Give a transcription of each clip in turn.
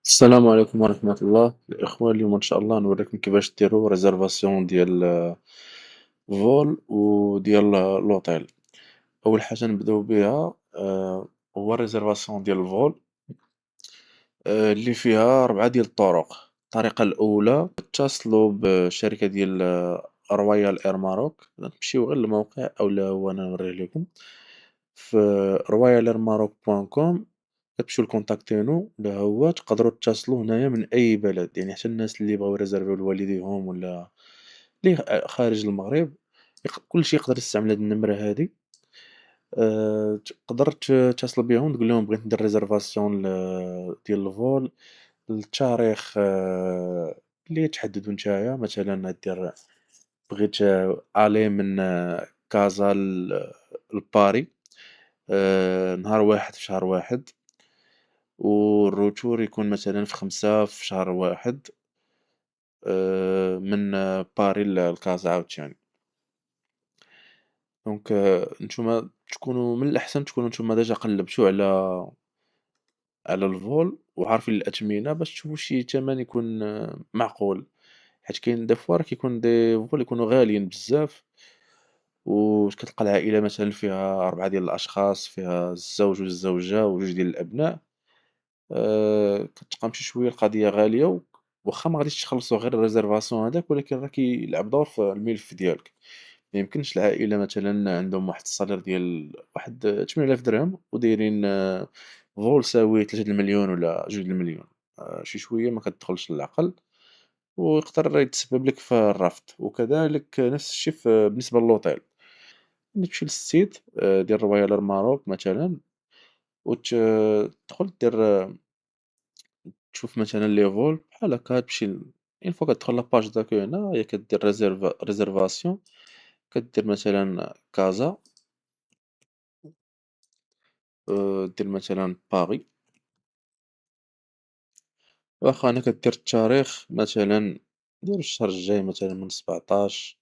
السلام عليكم ورحمة الله الإخوة. اليوم إن شاء الله نوريكم كيفاش ديروا ريزرفاسيون ديال فول وديال لوطيل. أول حاجة نبداو بها هو ريزرفاسيون ديال الفول اللي فيها 4 ديال الطرق. الطريقة الأولى تتصلوا بشركة ديال رويال اير ماروك، تمشيو غير للموقع أولا هو أنا نوريه لكم في royalairmaroc.com. كتمشيو لكونتاكتينو ولا هو تقدروا تتصلوا هنايا من أي بلد، يعني حتى الناس اللي بغاو يريزيرفيو لوالديهم ولا اللي خارج المغرب كلشي يقدر يستعمل هاد النمرة هادي. تقدر تتصل بيهم تقول لهم بغيت ندير ريزرفاسيون ديال الفول للتاريخ اللي تحددو نتايا، مثلًا دير بغيت ألي من كازا لباري نهار واحد في شهر واحد، والروتور يكون مثلًا في 5 في شهر واحد من باري لكازا عاوتاني. دونك نتوما تكونوا من الأحسن تكونوا نتوما ديجا قلّبتوا على الفول وعارفين الأثمنة باش تشوفوا شي تمن يكون معقول، حيت كاين دي فوا راه كيكون دي فول يكونوا غاليين بزاف، كتلقى العائلة مثلًا فيها 4 ديال الأشخاص، فيها الزوج والزوجة و2 ديال الأبناء. كتبقى شي شوية القضية غالية واخا ما غاديش تخلصوا غير الريزرفاسيون هذاك، ولكن راه كيلعب دور في الملف ديالك. ما يمكنش العائلة مثلًا عندهم واحد الصالير ديال واحد 8000 درهم ودايرين فول ساوي 3 المليون ولا 2 المليون، شي شوية ما كتدخلش للعقل، ويقدر يتسبب لك في الرفض. وكذلك نفس الشيء بالنسبة للوطيل، ملي تمشي للسيت ديال رويال الماروك مثلًا تدخل دير تشوف مثلًا لي فول بحال هكا تمشي une fois كتدخل لاباج داكو هنا هي كدير ريزرفاسيون، كدير مثلًا كازا، دير مثلًا باري، واخا هنا كدير التاريخ مثلًا دير الشهر الجاي مثلًا من 17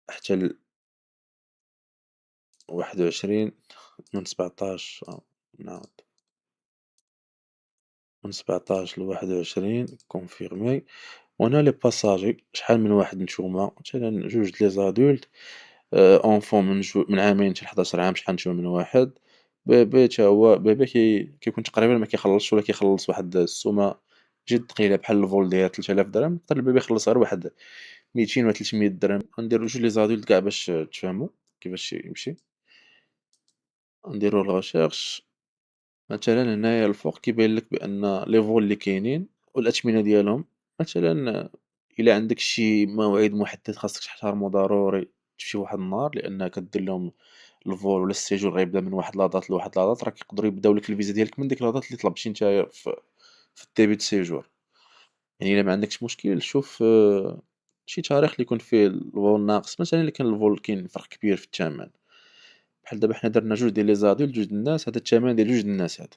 حتى ل21، من 17 نعاود من 17 ل21 confirmé. وهنا لي باساجي شحال من واحد نتوما، مثلًا جوج لي زادولت، enfant من عامين حتى ل11 عام شحال نتوما من واحد، بيبي تا هو بيبي كيكون تقريبا ما كيخلصش ولا كيخلص واحد السومة جد ثقيلة بحال الفول ديال 3000 درهم، يقدر البيبي يخلص غير واحد 200 و 300 درهم. غنديرو جوج لي زادولت كاع باش تفهموا كيفاش يمشي. غنديرو الrecherche مثلًا هنايا الفوق كيبين لك بأن لي فول اللي كاينين والأثمنة ديالهم. مثلًا إلا عندك شي موعد محدد خاصك تحتارمو ضروري تمشي واحد النهار، لأن كدير لهم الفول ولا السيجور غيبدا من واحد لا دات لواحد لا دات، راه كيقدروا يبداو لك الفيزا ديالك من ديك لا دات اللي طلبتي نتايا في الديبي دو سيجور. يعني إلا ما عندكش مشكل شوف شي تاريخ اللي يكون فيه الفول ناقص، مثلًا إلا كان الفول كاين فرق كبير في الثمن، بحال دابا حنا درنا جوج ديال لي زادولت جوج د الناس، هذا الثمن ديال جوج د الناس هذا.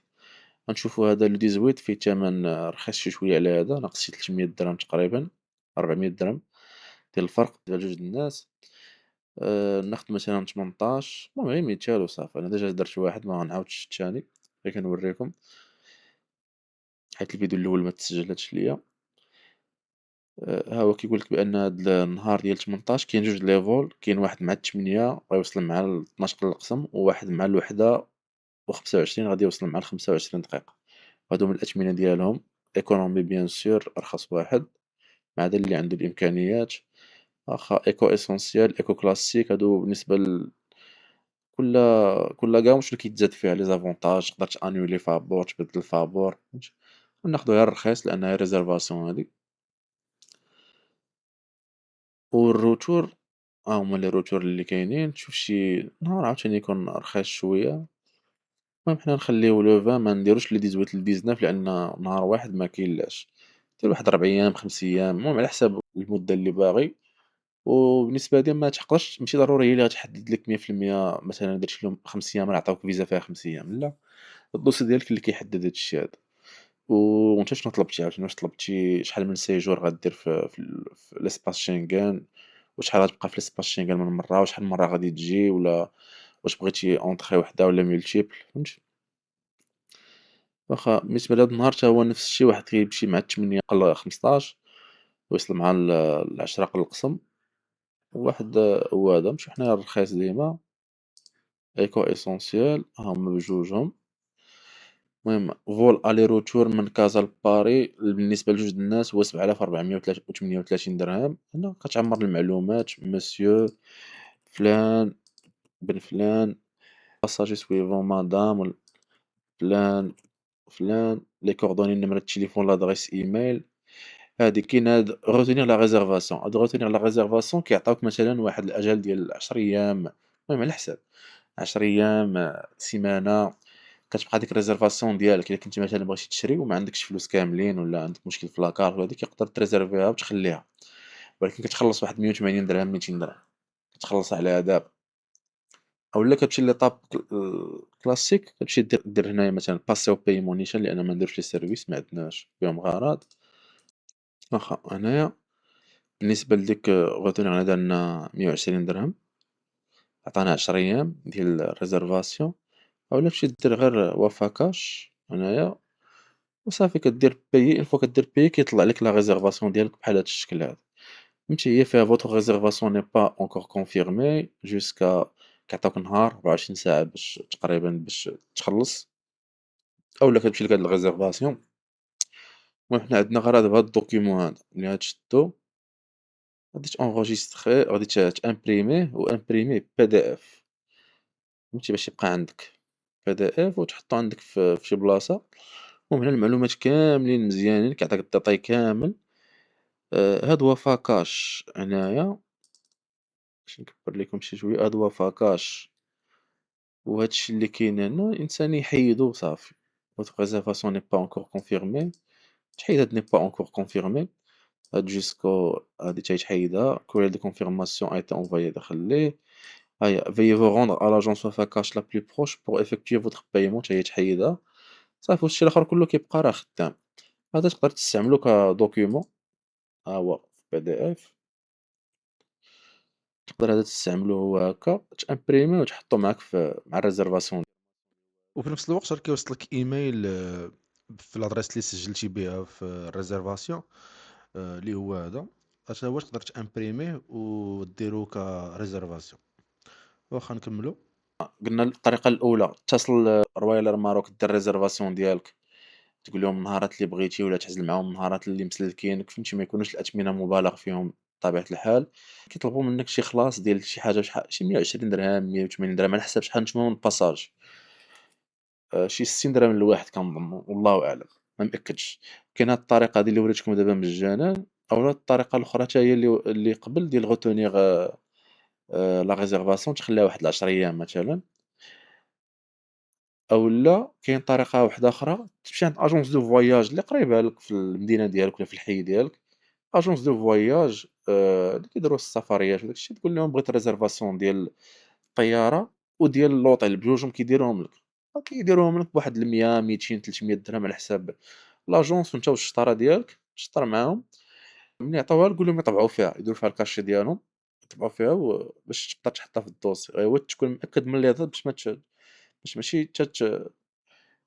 غنشوفوا هذا ل18 فيه الثمن رخيص شي شوية على هذا، ناقص شي 300 درهم تقريبا، 400 درهم ديال الفرق ديال جوج د الناس. ناخد مثلًا 18، المهم غير مثال وصافي. أنا ديجا درت واحد ما غنعاودش الثاني، غير كنوريكم حيت الفيديو الأول ما تسجلاتش ليا. ها هو كيقول لك بأن هاد النهار ديال 18 كاين جوج لي فول، كاين واحد مع 8 غيوصل مع 12 القسم، وواحد مع الوحدة و25 غادي يوصل مع ل25 دقيقة. هادو من الأثمنة ديالهم ايكونومي بيان سور أرخص واحد، مع هذا اللي عنده الإمكانيات. واخا إيكو إيسونسيال، إيكو كلاسيك، هادو بالنسبة كل كل واش اللي كيتزاد فيها لي زافونتاج، تقدر تانيولي فابور تبدل الفابور، فهمتي. ناخدو غير الرخيص لأنها ريزرفاسيون هادي. والروتور ها هما لي روتور اللي كاينين، تشوف شي نهار عاوتاني يكون رخيص شوية. المهم حنا نخليو لو 20، ما نديروش لي 18 ل19 لأن نهار واحد ما كاينلاش. دير واحد 4 أيام 5 أيام، المهم على حساب المدة اللي باغي. وبالنسبة لي ما تحققش ماشي ضروري هي اللي غتحدد لك 100% مثلًا درتي لهم 5 أيام راه عطاوك فيزا فيها 5 أيام، لا، الدوسي ديالك اللي كيحدد هاد الشي هذا. وأنت شنو طلبتي عاوتاني، واش طلبتي شحال من سيجور غدير في l'espace شنغن، وشحال غتبقى في l'espace شنغن من مرة، وشحال من مرة غادي تجي، ولا واش بغيتي entrée وحدة ولا multiple، فهمتي. واخا بالنسبة لهاد النهار تا هو نفس الشي، واحد كيمشي مع ال8 قل 15 ويوصل مع ال10 قل القسم، وواحد هو هذا نمشيو حنايا للرخيص ديما ايكو اسونسيال ها هما بجوجهم. المهم فول الي روتور من كازا لباري بالنسبة لجوج د الناس هو 7438 درهم. هنا كتعمر المعلومات مسيو فلان بن فلان باساجي سويفون مادام فلان فلان لي كوردوني نمرة التليفون لادريس ايميل. هادي كاين هاد غوتونيغ لا ريزيرفاسيون، هاد غوتونيغ لا ريزيرفاسيون كيعطيوك مثلا واحد الاجل ديال 10 ايام، المهم على حساب 10 ايام سيمانه. كتبقى ديك الريزيرفاسيون ديالك الا كنتي مثلا بغيتي تشري وما عندكش فلوس كاملين ولا عندك مشكل في لاكارت ولا هاديك تقدر تريزيرفيها وتخليها، ولكن كتخلص واحد 180 درهم 200 درهم كتخلص عليها دابا. اولا كتمشي ليطاب كلاسيك كتمشي دير هنايا مثلا باسي او بايمون نيشان لان ما نديروش لي سيرفيس ما عندناش فيهم غرض. واخا هنايا بالنسبة لديك غوتونيغ هنا دارلنا 120 درهم، عطانا 10 ايام ديال الريزيرفاسيون. اولا تمشي دير غير وفا كاش هنايا وصافي كدير بايي، اون فوا كدير بايي كيطلع لك لا ريزيرفاسيون ديالك بحال هاد الشكل هذا. فهمتي هي فيها فوتر ريزيرفاسيون ني با اونكور كونفيرمي جوسكا كيعطيوك نهار 24 ساعة باش تقريبا باش تخلص، اولا كتمشي لهاد الريزيرفاسيون. المهم حنا عندنا غير هاد الدوكيمون هذا ملي غتشدو غادي تانغوجيستخي غادي تامبريميه وامبريميه بي دي اف، فهمتي باش يبقى عندك بي دي اف وتحطو عندك في شي بلاصة. المهم هنا المعلومات كاملين مزيانين كيعطيك الديتاي كامل. هاد وفا كاش هنايا باش نكبر لكم شي شوية، هاد وفا كاش وهادشي اللي كاين هنا الانسان يحيدو وصافي. votre réservation n'est pas encore confirmée، تحيد هاد n'est pas encore confirmée، هاد جوسكو هادي تيتحيدها courrier de confirmation a été envoyé دخل ليه. هيا veuillez vous rendre à l'agence وفا كاش la plus proche pour effectuer votre paiement تا هي تحيدها صافي. وهادشي الاخر كله كيبقى راه خدام. هذا تقدر تستعملو كدوكيومون ها هو في بي دي اف، تقدر هذا تستعملو هو هاكا تامبريميه وتحطو معاك مع الريزيرفاسيون. وفي نفس الوقت راه كيوصلك ايميل في لادريس اللي سجلتي بها في الريزيرفاسيون اللي هو هذا، حتى هو تقدر تامبريميه وديرو كريزيرفاسيون. واخا نكملو. قلنا الطريقة الأولى اتصل رويال ماروك دير ريزيرفاسيون ديالك، تقول لهم النهارات اللي بغيتي ولا تحجز معاهم النهارات اللي مسلكينك، فهمتي ما يكونوش الأثمنة مبالغ فيهم بطبيعة الحال. كيطلبوا منك شي خلاص ديال شي حاجة شحال شي 120 درهم 180 درهم على حساب شحال نتوما من باساج. شي 60 درهم للواحد كنظن والله أعلم ما مأكدش. كاين هاد الطريقة هادي اللي وريتكم دابا مجانا، أولا الطريقة الأخرى حتى هي اللي قبل ديال غوتونيغ لا ريزيرفاسيون تخليها واحد 10 أيام مثلًا. أولا كاين طريقة واحدة أخرى تمشي عند أجونس دو فواياج اللي قريبة لك في المدينة ديالك ولا في الحي ديالك، أجونس دو فواياج اللي كيديروا السفريات وداك الشي، تقول لهم بغيت ريزيرفاسيون ديال الطيارة وديال لوطيل بجوجهم كيديروهم لك، كيديروهم لك بواحد 100 200 300 درهم على حساب لاجونس ونتا والشطارة ديالك، تشطر معاهم. ملي يعطيوها لك قول لهم يطبعوا فيها يديروا فيها الكاشي ديالهم يطبعوا فيها باش تقدر تحطها في الدوسي، غير هو تكون مأكد من اللي باش ما باش ماشي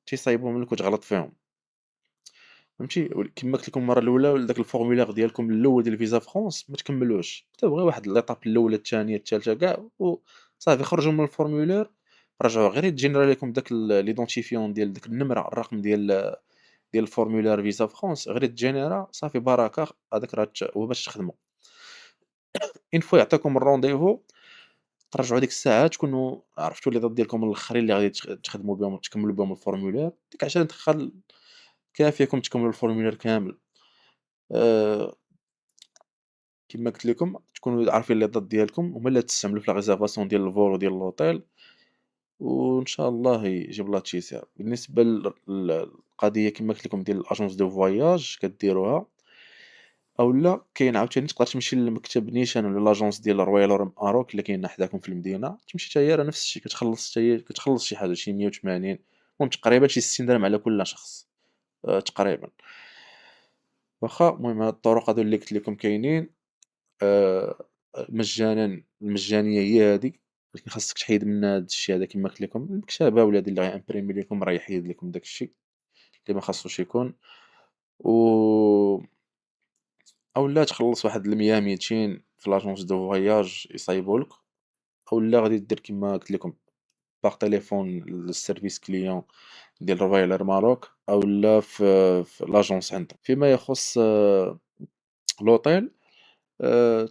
تيصايبوهم لك وتغلط فيهم، فهمتي. كيما قلت لكم المره الاولى داك الفورمولير ديالكم الاول ديال فيزا فرونس ما تكملوش، حتى بغى واحد ليطاب الاولى الثانيه الثالثه كاع وصافي خرجوا من الفورمولير رجعوا غير يتجينيرا لكم داك ليدونتيفيون ديال ديك النمره الرقم ديال الفورمولير فيزا فرونس غير يتجينيرا صافي بركه. هذاك راه هو باش تخدموا اون فوا يعطيكم الرونديفو ترجعوا ديك الساعه تكونوا عرفتوا لي دات ديالكم الاخرين اللي غادي تخدموا بهم وتكملوا بهم الفورمولير ديك 10 دقائق كافية تكملوا الفورمولير كامل. آآ كيما قلت لكم تكونوا عارفين لي دات ديالكم هما اللي تستعملوا في لا ريزيرفاسيون ديال الفول وديال لوطيل، وإن شاء الله يجيب الله التيسير. بالنسبة القضية كيما قلت لكم ديال الأجونس دو فواياج كديروها، أولا كاين عاوتاني تقدر تمشي لمكتب نيشان ولا لاجونس ديال رويال ماروك اللي كاينة حداكم في المدينة، تمشي حتى هي راه نفس الشي كتخلص حتى هي كتخلص شي حاجة شي 180 المهم تقريبا شي 60 درهم على كل شخص تقريبا. واخا المهم هاد الطرق هادو اللي قلت لكم كاينين آآ مجانًا، المجانية هي هادي، ولكن خاصك تحيد من هاد الشي هذا كيما قلت لكم، المكتبة ولا هادي اللي غيمبريمي لكم راه يحيد لكم داك الشي. اللي ما خاصوش يكون، و أولا تخلص واحد المية ميتين في لاجونس دو فواياج يصايبولك، أولا غادي دير كيما قلت لكم باغ تيليفون للسيرفيس كليون ديال رويال اير ماروك، أولا في لاجونس عندهم. فيما يخص لوطيل،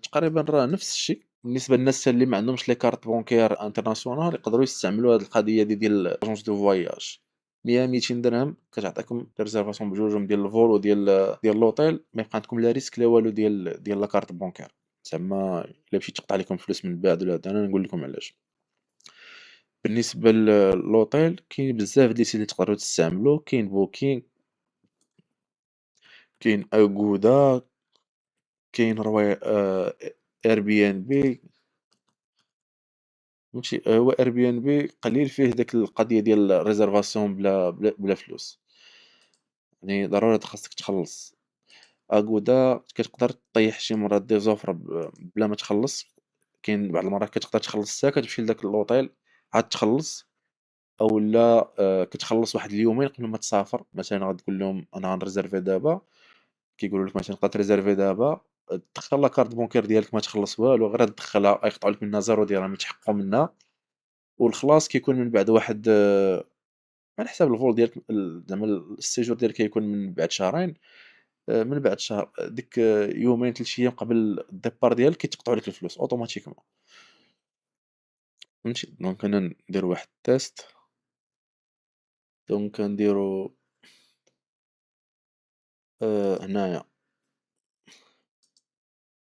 تقريبا راه نفس الشيء بالنسبة للناس اللي ما عندهمش لي كارت بونكير انترناسيونال، يقدروا يستعملوا هاد القضية ديال لاجونس دو فواياج. 100 200 درهم كتعطيكم ريزيرفاسيون بجوجهم ديال الفول وديال لوطيل، ما يبقى عندكم لا ريسك لا والو ديال لا كارت بونكير. زعما الا مشيت تقطع لكم فلوس من بعد ولا هذا، انا نقول لكم علاش. بالنسبة للوطيل كاين بزاف د لي سيت اللي تقدروا تستعملوا، كاين بوكين، كاين اغودا، كاين رواي اير بي ان بي. فهمتي، هو اير بي ان بي قليل فيه داك القضيه ديال الريزرفاسيون بلا فلوس، يعني ضروري خاصك تخلص. اغودا كتقدر طيح شي مرات دي زوفر بلا ما تخلص، كاين بعض المرات كتقدر تخلص حتى كتمشي لداك اللوطيل عاد تخلص، اولا كتخلص واحد اليومين قبل ما تسافر. مثلا غتقول لهم انا غنريزيرفي دابا، كيقولوا لك مثلا تقدر تريزيرفي دابا، تدخل لا كارت بونكير ديالك ما تخلص والو، غير تدخلها يقطعوا لك منها 0 درهم يتحققوا منها، والخلاص كيكون من بعد واحد على حساب الفول ديالك زعما السيجور ديالك كيكون من بعد شهرين. من بعد شهر ديك يومين 3 ايام قبل الديبار ديالك كيتقطعوا لك الفلوس اوتوماتيكمون. فهمتي، دونك انا ندير واحد التيست، دونك كنديرو هنايا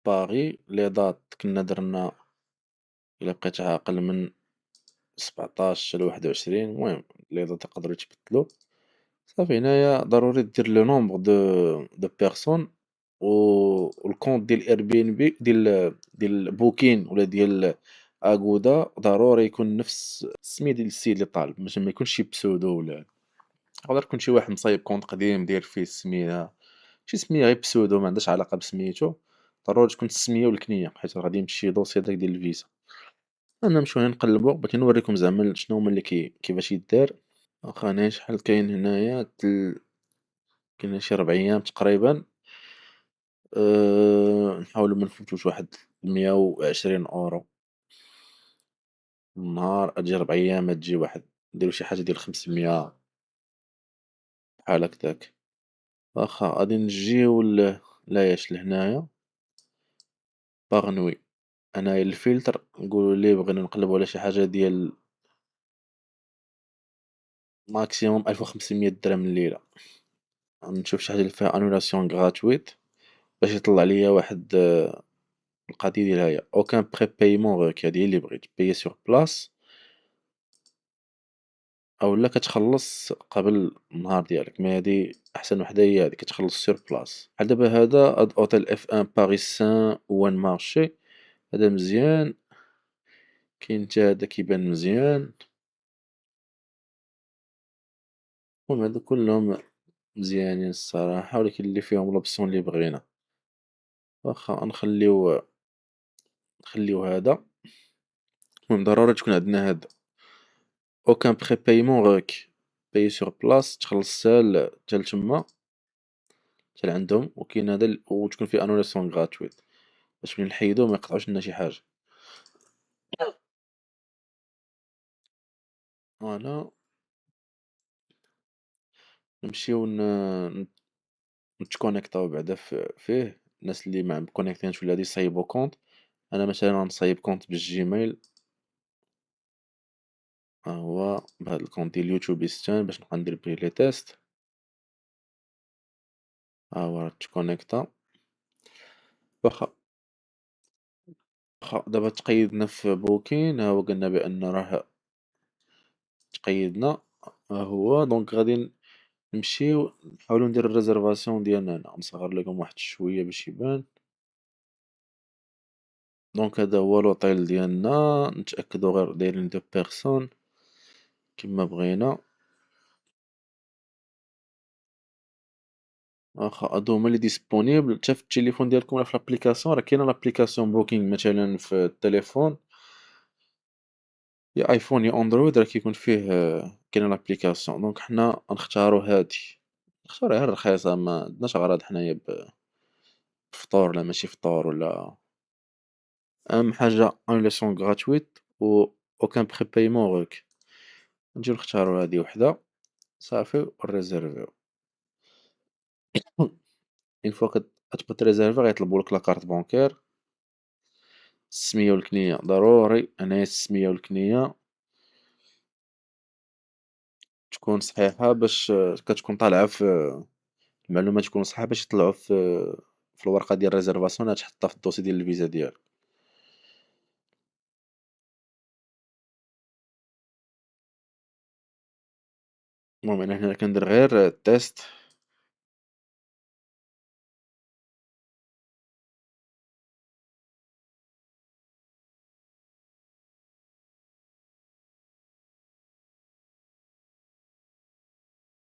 باغي لي دات كنا درنا الا بقيت عاقل من 17 ل 21، المهم لي دات يقدروا يتبدلوا. صافي هنايا ضروري دير لو نومبر دو بيرسون، و والكونت ديال اير بي ان بي ديال بوكين ولا ديال اغودا ضروري يكون نفس السمية ديال السيد اللي طالب، باش ما يكونش شي بسودو ولا يقدر يكون شي واحد مصايب كونت قديم داير فيه السمية، شي سمية غير بسودو ما عندهاش علاقة بسميتو. ضروري تكون السمية والكنية حيت غادي يمشي دوسي داك ديال الفيزا. انا نمشيو هنا نقلبو، بغيت نوريكم زعما شنو هما اللي كيفاش يدار. واخا انا شحال كاين هنايا كاين شي 4 ايام تقريبا. نحاولوا ما نفوتوش واحد 120 اورو النهار، اجي 4 ايام تجي واحد نديرو شي حاجة ديال 500 بحال هكداك. واخا غادي نجيو لاياش لهنايا باغ نوي، انايا الفلتر نقولوا ليه بغينا نقلبوا على شي حاجة ديال ماكسيموم 1500 درهم الليلة، نشوف شي حاجة اللي فيها انولاسيون غراتويت باش يطلع ليا واحد القضية ديال هاهي aucun prépaiement requis، هادي هي اللي بغيت payer sur place، اولا كتخلص قبل النهار ديالك. مي هادي احسن وحدة هي هادي كتخلص sur place. بحال دابا هذا اوتيل اف ان باريس سان وان مارشي، هذا مزيان. كاين حتى هذا كيبان مزيان. المهم هادو كلهم مزيانين الصراحة، ولكن اللي فيهم لوبسيون اللي بغينا. واخا نخليو هذا. المهم ضروري تكون عندنا هاد aucun prépaiement requis، payer sur place، تخلص حتى لتما حتى لعندهم. وكاين هذا وتكون فيه انولاسيون غراتويت باش ملي نحيدوه ما يقطعوش لنا شي حاجة. فوالا نمشيو نتكونيكطاو بعدا فيه. الناس اللي ما مكونيكتينش ولا هادي يصايبو كونت. انا مثلا غنصايب كونت بالجيميل، ها هو بهاد الكونت ديال يوتيوبيستان باش نبقى ندير بيه لي تيست. ها هو راه تكونيكتا. واخا دابا تقيدنا في بوكين، ها هو قلنا بان راه تقيدنا. ها هو دونك غادي نمشيو نحاولو ندير الريزرفاسيون ديالنا هنا. نصغر لكم واحد شوية باش يبان. دونك هذا هو لوطيل ديالنا، نتأكدو غير دايرين 2 بيرسون كيما بغينا. واخا هادو هما لي ديسپونيبل حتى في التليفون ديالكم ولا في لابليكاسيون. راه كاينة لابليكاسيون بوكينغ مثلا في التليفون، يا ايفون يا اندرويد، راه كيكون فيه كاينة لابليكاسيون. دونك حنا غنختارو هادي. نختار غير رخيصة، ما عندناش غرض حنايا بفطور ولا ماشي فطور ولا. أهم حاجة annulation gratuite و aucun prépaiement requis. نجيو نختارو هادي وحدة صافي ونريزيرفيو. اون فوا كتبغي تريزيرفي غيطلبولك لاكارت بونكير، السمية والكنية ضروري. هنايا السمية والكنية تكون صحيحة باش كتكون طالعة في المعلومات، تكون صحيحة باش يطلعو في الورقة ديال الريزيرفاسيون اللي تحطها في الدوسي ديال الفيزا ديالك. المهم أنا هنا كندير غير تيست.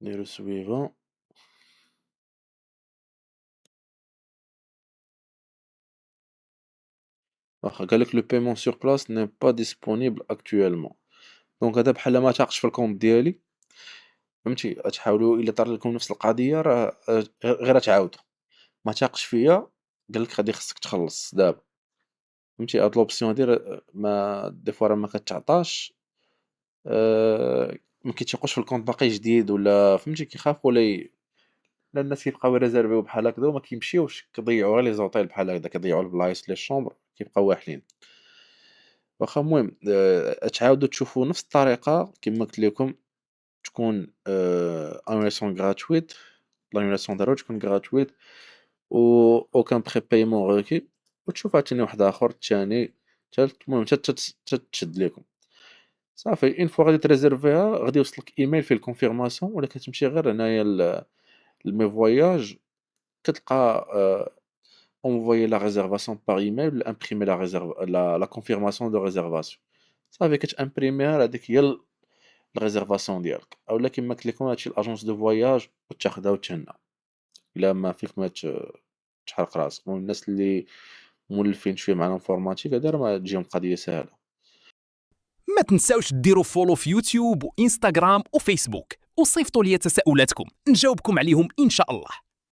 نديرو سويفون. واخا قالك لو بايمون سور بلاص ني با ديسپونيبل اكطويلمون. دونك هذا بحال ما تاقش في الكونط ديالي، فهمتي؟ تحاولوا الا طرا لكم نفس القضية راه غير تعاودوا. ما تاقش فيا، قالك غادي خصك تخلص دابا، فهمتي؟ هاد لوبسيون هادي ما دي فوا راه ما كتعطاش. ما كيتيقوش في الكونط باقي جديد ولا فهمتي، كيخافوا لا الناس كيبقاو يريزيرفيو بحال هكذا وما كيمشيوش، كيضيعوا غير لي زوطيل بحال هكذا، كيضيعوا البلايص لي شومبر كيبقاو واحلين. واخا المهم تعاودوا تشوفوا نفس الطريقة كما قلت لكم، تكون annulation gratuite. l'annulation ضروري تكون gratuite و aucun prépaiement requis. وتشوف عاوتاني واحد آخر تاني تالت، المهم حتى تشد ليكم صافي. اون فوا غادي تريزيرفيها غادي يوصلك ايميل فيه الكونفيرماسيون، ولا كتمشي غير هنايا لمي فواياج كتلقى envoyer la réservation par email ولا imprimer la confirmation de réservation. صافي كتامبريميها، هذيك هي الريزيرفاسيون ديالك. اولا كما قلت لكم هادشي الاجونس دو فواياج وتاخدها وتهنى، الا ما فيك ما تحرق راسك. المهم الناس اللي مولفين شويه مع الانفورماتيك هذا راه ما تجيهم قضيه سهله. ما تنساوش ديروا فولو في يوتيوب وانستغرام وفيسبوك وصيفطوا لي تساؤلاتكم نجاوبكم عليهم ان شاء الله.